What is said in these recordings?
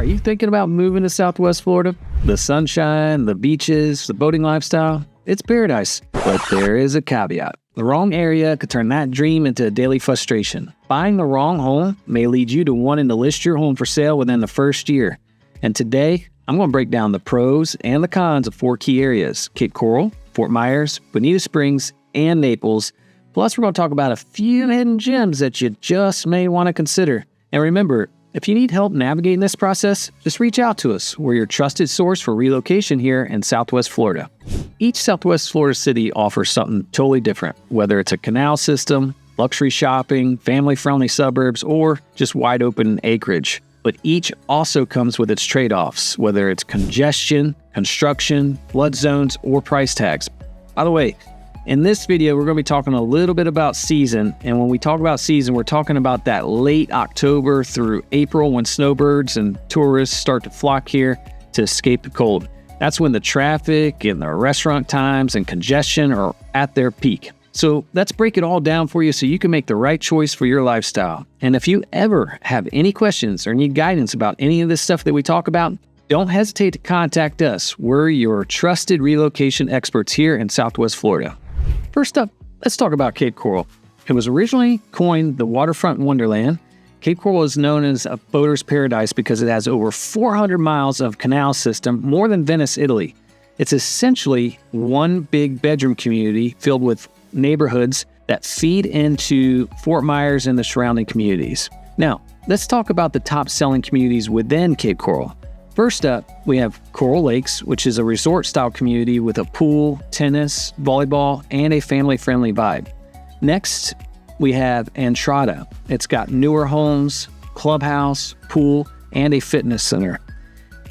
Are you thinking about moving to Southwest Florida? The sunshine, the beaches, the boating lifestyle, it's paradise. But there is a caveat. The wrong area could turn that dream into a daily frustration. Buying the wrong home may lead you to wanting to list your home for sale within the first year. And today, I'm going to break down the pros and the cons of 4 key areas: Cape Coral, Fort Myers, Bonita Springs, and Naples. Plus, we're going to talk about a few hidden gems that you just may want to consider. And remember, if you need help navigating this process, just reach out to us. We're your trusted source for relocation here in Southwest Florida. Each Southwest Florida city offers something totally different, whether it's a canal system, luxury shopping, family-friendly suburbs, or just wide open acreage. But each also comes with its trade-offs, whether it's congestion, construction, flood zones, or price tags. By the way, in this video, we're going to be talking a little bit about season. And when we talk about season, we're talking about that late October through April when snowbirds and tourists start to flock here to escape the cold. That's when the traffic and the restaurant times and congestion are at their peak. So let's break it all down for you so you can make the right choice for your lifestyle. And if you ever have any questions or need guidance about any of this stuff that we talk about, don't hesitate to contact us. We're your trusted relocation experts here in Southwest Florida. First up, let's talk about Cape Coral. It was originally coined the Waterfront Wonderland. Cape Coral is known as a boater's paradise because it has over 400 miles of canal system, more than Venice, Italy. It's essentially one big bedroom community filled with neighborhoods that feed into Fort Myers and the surrounding communities. Now, let's talk about the top selling communities within Cape Coral. First up, we have Coral Lakes, which is a resort-style community with a pool, tennis, volleyball, and a family-friendly vibe. Next, we have Entrada. It's got newer homes, clubhouse, pool, and a fitness center.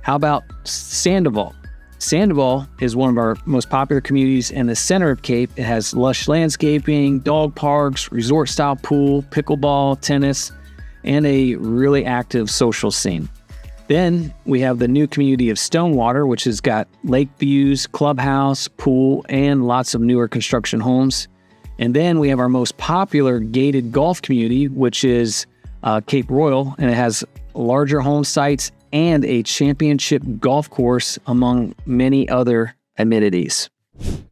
How about Sandoval? Sandoval is one of our most popular communities in the center of Cape. It has lush landscaping, dog parks, resort-style pool, pickleball, tennis, and a really active social scene. Then we have the new community of Stonewater, which has got lake views, clubhouse, pool, and lots of newer construction homes. And then we have our most popular gated golf community, which is Cape Royal, and it has larger home sites and a championship golf course, among many other amenities.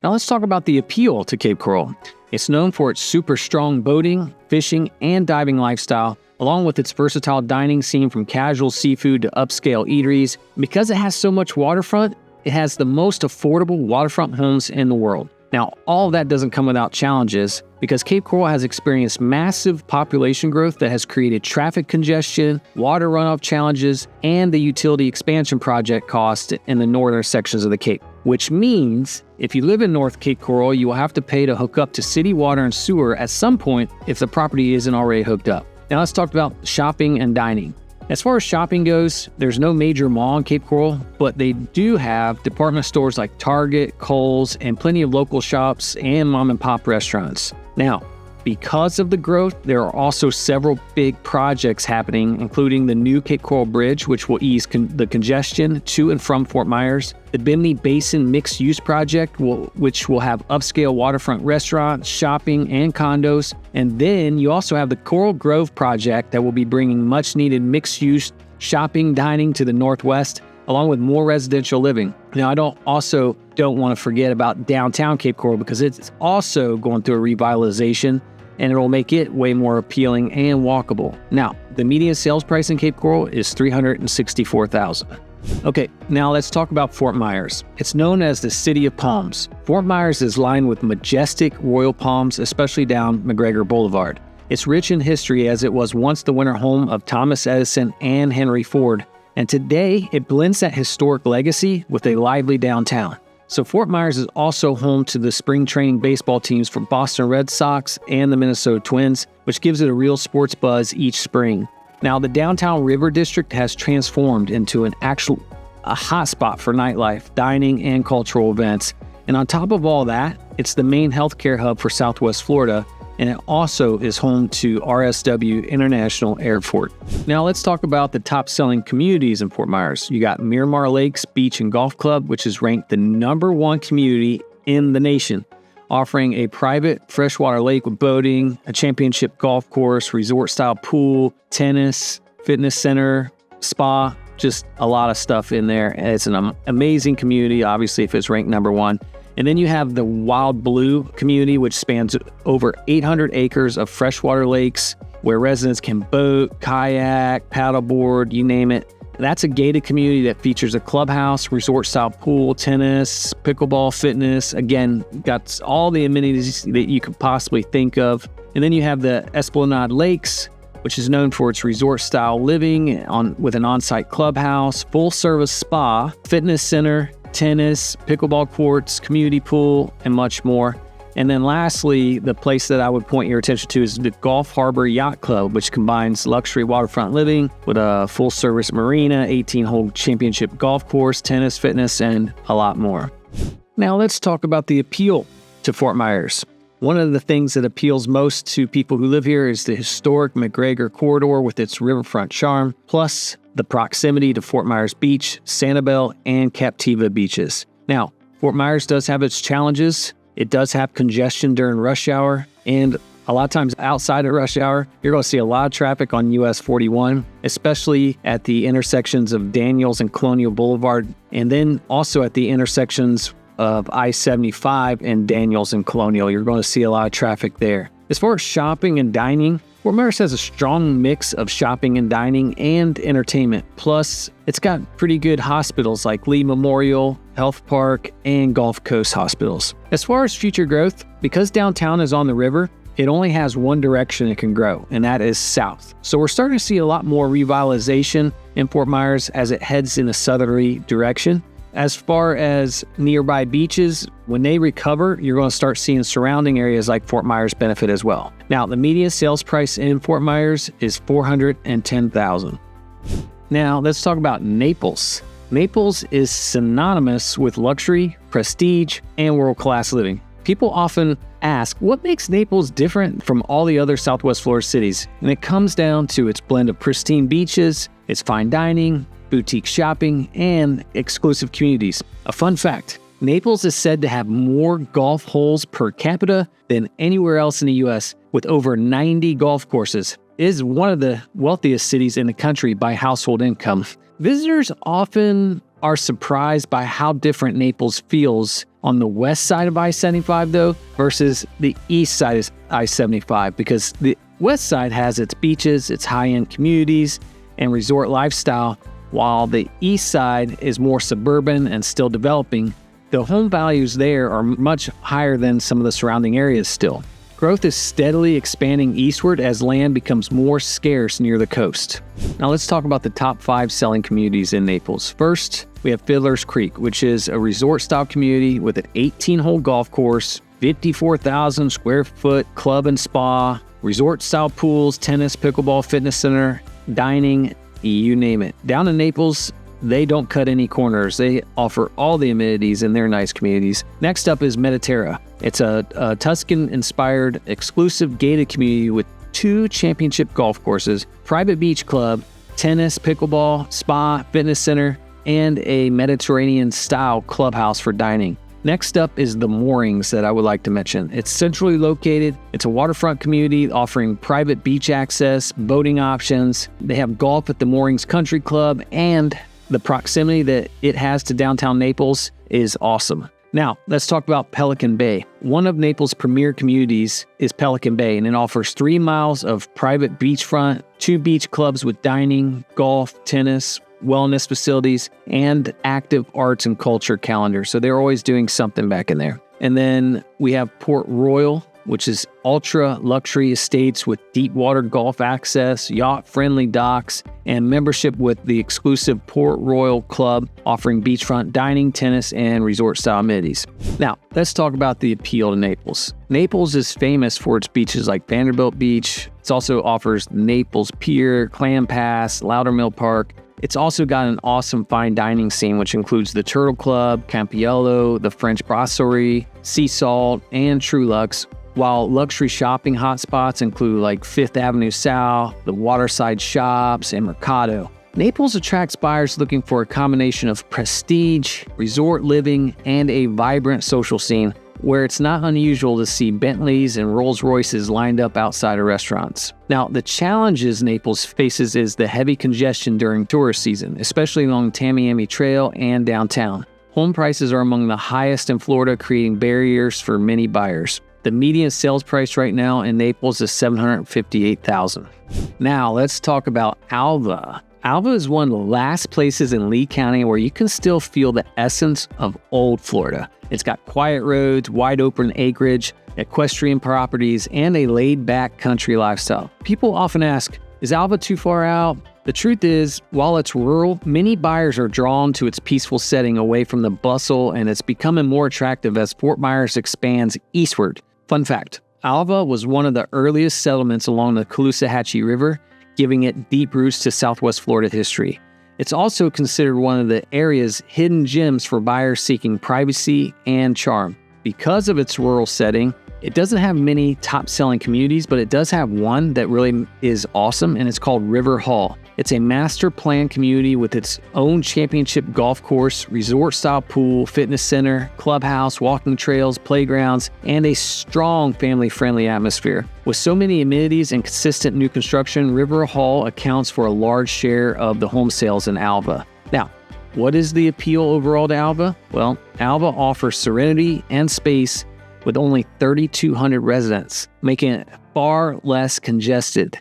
Now let's talk about the appeal to Cape Coral. It's known for its super strong boating, fishing, and diving lifestyle, along with its versatile dining scene from casual seafood to upscale eateries. Because it has so much waterfront, it has the most affordable waterfront homes in the world. Now, all of that doesn't come without challenges, because Cape Coral has experienced massive population growth that has created traffic congestion, water runoff challenges, and the utility expansion project cost in the northern sections of the Cape. Which means, if you live in North Cape Coral, you will have to pay to hook up to city water and sewer at some point if the property isn't already hooked up. Now let's talk about shopping and dining. As far as shopping goes, there's no major mall in Cape Coral, but they do have department stores like Target, Kohl's, and plenty of local shops and mom and pop restaurants. Now, because of the growth, there are also several big projects happening, including the new Cape Coral Bridge, which will ease the congestion to and from Fort Myers, the Bimini Basin Mixed-Use Project, which will have upscale waterfront restaurants, shopping, and condos. And then you also have the Coral Grove Project that will be bringing much-needed mixed-use shopping, dining to the northwest, along with more residential living. Now, I don't want to forget about downtown Cape Coral, because it's also going through a revitalization, and it will make it way more appealing and walkable. Now, the median sales price in Cape Coral is $364,000. Okay, now let's talk about Fort Myers. It's known as the City of Palms. Fort Myers is lined with majestic royal palms, especially down McGregor Boulevard. It's rich in history, as it was once the winter home of Thomas Edison and Henry Ford, and today it blends that historic legacy with a lively downtown. So Fort Myers is also home to the spring training baseball teams for Boston Red Sox and the Minnesota Twins, which gives it a real sports buzz each spring. Now, the downtown River District has transformed into a hotspot for nightlife, dining, and cultural events. And on top of all that, it's the main healthcare hub for Southwest Florida, and it also is home to RSW International Airport. Now let's talk about the top selling communities in Fort Myers. You got Miromar Lakes Beach and Golf Club, which is ranked the #1 community in the nation, offering a private freshwater lake with boating, a championship golf course, resort-style pool, tennis, fitness center, spa, just a lot of stuff in there. It's an amazing community, obviously, if it's ranked number one. And then you have the Wild Blue community, which spans over 800 acres of freshwater lakes where residents can boat, kayak, paddleboard, you name it. That's a gated community that features a clubhouse, resort-style pool, tennis, pickleball, fitness. Again, got all the amenities that you could possibly think of. And then you have the Esplanade Lakes, which is known for its resort-style living with an on-site clubhouse, full-service spa, fitness center, tennis, pickleball courts, community pool, and much more. And then lastly, the place that I would point your attention to is the Gulf Harbor Yacht Club, which combines luxury waterfront living with a full-service marina, 18-hole championship golf course, tennis, fitness, and a lot more. Now let's talk about the appeal to Fort Myers. One of the things that appeals most to people who live here is the historic McGregor corridor with its riverfront charm, plus the proximity to Fort Myers Beach, Sanibel, and Captiva beaches. Now, Fort Myers does have its challenges. It does have congestion during rush hour, and a lot of times outside of rush hour, you're going to see a lot of traffic on US 41, especially at the intersections of Daniels and Colonial Boulevard, and then also at the intersections of I-75 and Daniels and Colonial. You're going to see a lot of traffic there. As far as shopping and dining, Fort Myers has a strong mix of shopping and dining and entertainment. Plus, it's got pretty good hospitals like Lee Memorial, Health Park, and Gulf Coast hospitals. As far as future growth, because downtown is on the river, it only has one direction it can grow, and that is south. So we're starting to see a lot more revitalization in Fort Myers as it heads in a southerly direction. As far as nearby beaches, when they recover, you're going to start seeing surrounding areas like Fort Myers benefit as well. Now, the median sales price in Fort Myers is $410,000. Now, let's talk about Naples. Naples is synonymous with luxury, prestige, and world-class living. People often ask, what makes Naples different from all the other Southwest Florida cities? And it comes down to its blend of pristine beaches, its fine dining, boutique shopping, and exclusive communities. A fun fact, Naples is said to have more golf holes per capita than anywhere else in the U.S., with over 90 golf courses. It is one of the wealthiest cities in the country by household income. Visitors often are surprised by how different Naples feels on the west side of I-75 though, versus the east side of I-75, because the west side has its beaches, its high-end communities, and resort lifestyle, while the east side is more suburban and still developing. The home values there are much higher than some of the surrounding areas still. Growth is steadily expanding eastward as land becomes more scarce near the coast. Now let's talk about the top 5 selling communities in Naples. First, we have Fiddlers Creek, which is a resort-style community with an 18-hole golf course, 54,000 square foot club and spa, resort-style pools, tennis, pickleball, fitness center, dining, you name it. Down in Naples, they don't cut any corners. They offer all the amenities in their nice communities. Next up is Mediterra. It's a Tuscan-inspired, exclusive gated community with 2 championship golf courses, private beach club, tennis, pickleball, spa, fitness center, and a Mediterranean-style clubhouse for dining. Next up is the Moorings that I would like to mention. It's centrally located. It's a waterfront community offering private beach access, boating options. They have golf at the Moorings Country Club, and the proximity that it has to downtown Naples is awesome. Now, let's talk about Pelican Bay. One of Naples' premier communities is Pelican Bay, and it offers 3 miles of private beachfront, 2 beach clubs with dining, golf, tennis, wellness facilities, and active arts and culture calendar. So they're always doing something back in there. And then we have Port Royal, which is ultra luxury estates with deep water golf access, yacht friendly docks, and membership with the exclusive Port Royal Club, offering beachfront dining, tennis, and resort style amenities. Now, let's talk about the appeal to Naples. Naples is famous for its beaches like Vanderbilt Beach. It also offers Naples Pier, Clam Pass, Loudermill Park. It's also got an awesome fine dining scene, which includes the Turtle Club, Campiello, the French Brasserie, Sea Salt, and Trulux, while luxury shopping hotspots include like Fifth Avenue South, the Waterside Shops, and Mercado. Naples attracts buyers looking for a combination of prestige, resort living, and a vibrant social scene, where it's not unusual to see Bentleys and Rolls Royces lined up outside of restaurants. Now, the challenges Naples faces is the heavy congestion during tourist season, especially along Tamiami Trail and downtown. Home prices are among the highest in Florida, creating barriers for many buyers. The median sales price right now in Naples is $758,000. Now, let's talk about Alva. Alva is one of the last places in Lee County where you can still feel the essence of old Florida. It's got quiet roads, wide open acreage, equestrian properties, and a laid-back country lifestyle. People often ask, is Alva too far out? The truth is, while it's rural, many buyers are drawn to its peaceful setting away from the bustle, and it's becoming more attractive as Fort Myers expands eastward. Fun fact, Alva was one of the earliest settlements along the Caloosahatchee River, giving it deep roots to Southwest Florida history. It's also considered one of the area's hidden gems for buyers seeking privacy and charm. Because of its rural setting, it doesn't have many top-selling communities, but it does have one that really is awesome, and it's called River Hall. It's a master plan community with its own championship golf course, resort-style pool, fitness center, clubhouse, walking trails, playgrounds, and a strong family-friendly atmosphere. With so many amenities and consistent new construction, River Hall accounts for a large share of the home sales in Alva. Now, what is the appeal overall to Alva? Well, Alva offers serenity and space with only 3,200 residents, making it far less congested.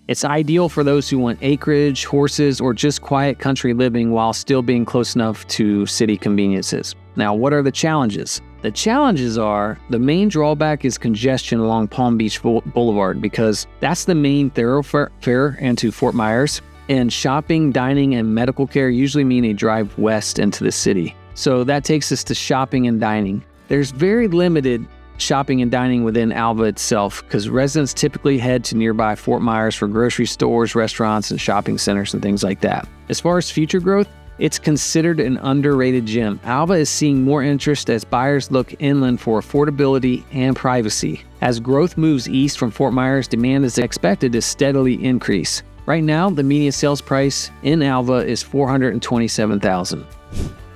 It's ideal for those who want acreage, horses, or just quiet country living while still being close enough to city conveniences. Now, what are the challenges? The challenges are, the main drawback is congestion along Palm Beach Boulevard because that's the main thoroughfare into Fort Myers, and shopping, dining, and medical care usually mean a drive west into the city. So that takes us to shopping and dining. There's very limited shopping and dining within Alva itself because residents typically head to nearby Fort Myers for grocery stores, restaurants, and shopping centers and things like that. As far as future growth, it's considered an underrated gem. Alva is seeing more interest as buyers look inland for affordability and privacy. As growth moves east from Fort Myers, demand is expected to steadily increase. Right now, the median sales price in Alva is $427,000.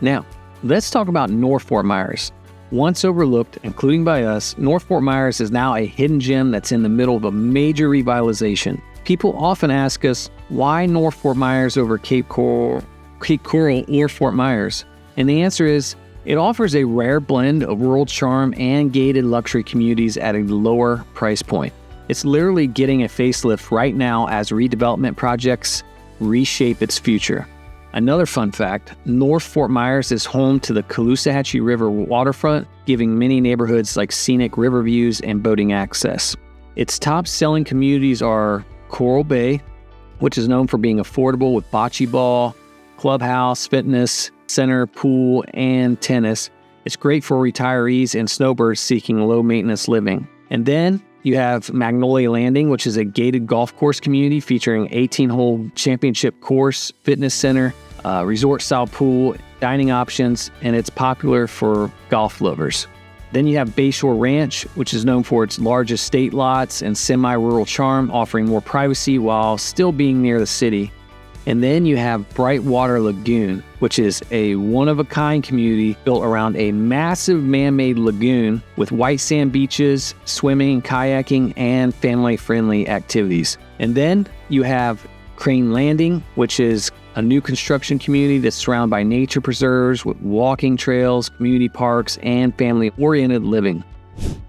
Now, let's talk about North Fort Myers. Once overlooked, including by us, North Fort Myers is now a hidden gem that's in the middle of a major revitalization. People often ask us, why North Fort Myers over Cape Coral or Fort Myers? And the answer is, it offers a rare blend of rural charm and gated luxury communities at a lower price point. It's literally getting a facelift right now as redevelopment projects reshape its future. Another fun fact, North Fort Myers is home to the Caloosahatchee River waterfront, giving many neighborhoods like scenic river views and boating access. Its top-selling communities are Coral Bay, which is known for being affordable with bocce ball, clubhouse, fitness center, pool, and tennis. It's great for retirees and snowbirds seeking low-maintenance living. And then you have Magnolia Landing, which is a gated golf course community featuring 18-hole championship course, fitness center, resort-style pool, dining options, and it's popular for golf lovers. Then you have Bayshore Ranch, which is known for its large estate lots and semi-rural charm, offering more privacy while still being near the city. And then you have Brightwater Lagoon, which is a one-of-a-kind community built around a massive man-made lagoon with white sand beaches, swimming, kayaking, and family-friendly activities. And then you have Crane Landing, which is a new construction community that's surrounded by nature preserves with walking trails, community parks, and family-oriented living.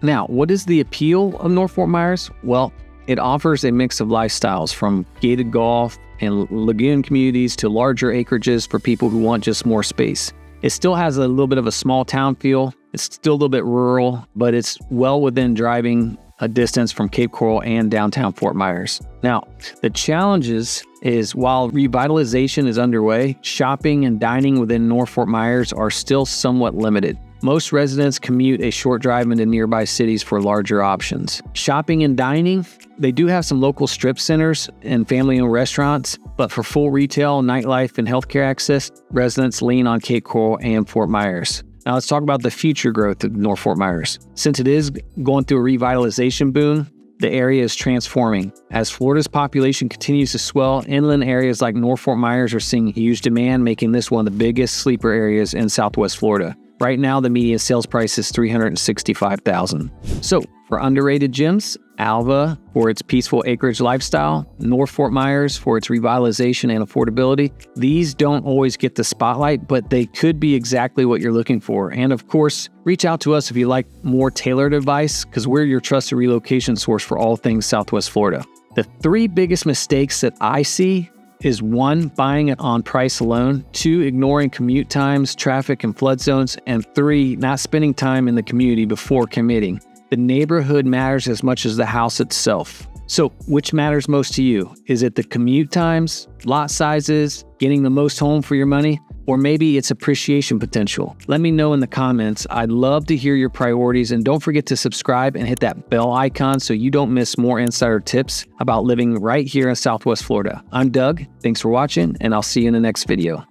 Now, what is the appeal of North Fort Myers? Well, it offers a mix of lifestyles from gated golf and lagoon communities to larger acreages for people who want just more space. It still has a little bit of a small town feel. It's still a little bit rural, but it's well within driving a distance from Cape Coral and downtown Fort Myers. Now, the challenges is while revitalization is underway, shopping and dining within North Fort Myers are still somewhat limited. Most residents commute a short drive into nearby cities for larger options. Shopping and dining, they do have some local strip centers and family-owned restaurants, but for full retail, nightlife, and healthcare access, residents lean on Cape Coral and Fort Myers. Now let's talk about the future growth of North Fort Myers. Since it is going through a revitalization boom, the area is transforming. As Florida's population continues to swell, inland areas like North Fort Myers are seeing huge demand, making this one of the biggest sleeper areas in Southwest Florida. Right now, the median sales price is $365,000. So for underrated gems, Alva for its peaceful acreage lifestyle, North Fort Myers for its revitalization and affordability. These don't always get the spotlight, but they could be exactly what you're looking for. And of course, reach out to us if you like more tailored advice, because we're your trusted relocation source for all things Southwest Florida. The 3 biggest mistakes that I see is 1, buying it on price alone, 2, ignoring commute times, traffic, and flood zones, and 3, not spending time in the community before committing. The neighborhood matters as much as the house itself. So which matters most to you? Is it the commute times, lot sizes, getting the most home for your money, or maybe it's appreciation potential? Let me know in the comments. I'd love to hear your priorities, and don't forget to subscribe and hit that bell icon so you don't miss more insider tips about living right here in Southwest Florida. I'm Doug. Thanks for watching, and I'll see you in the next video.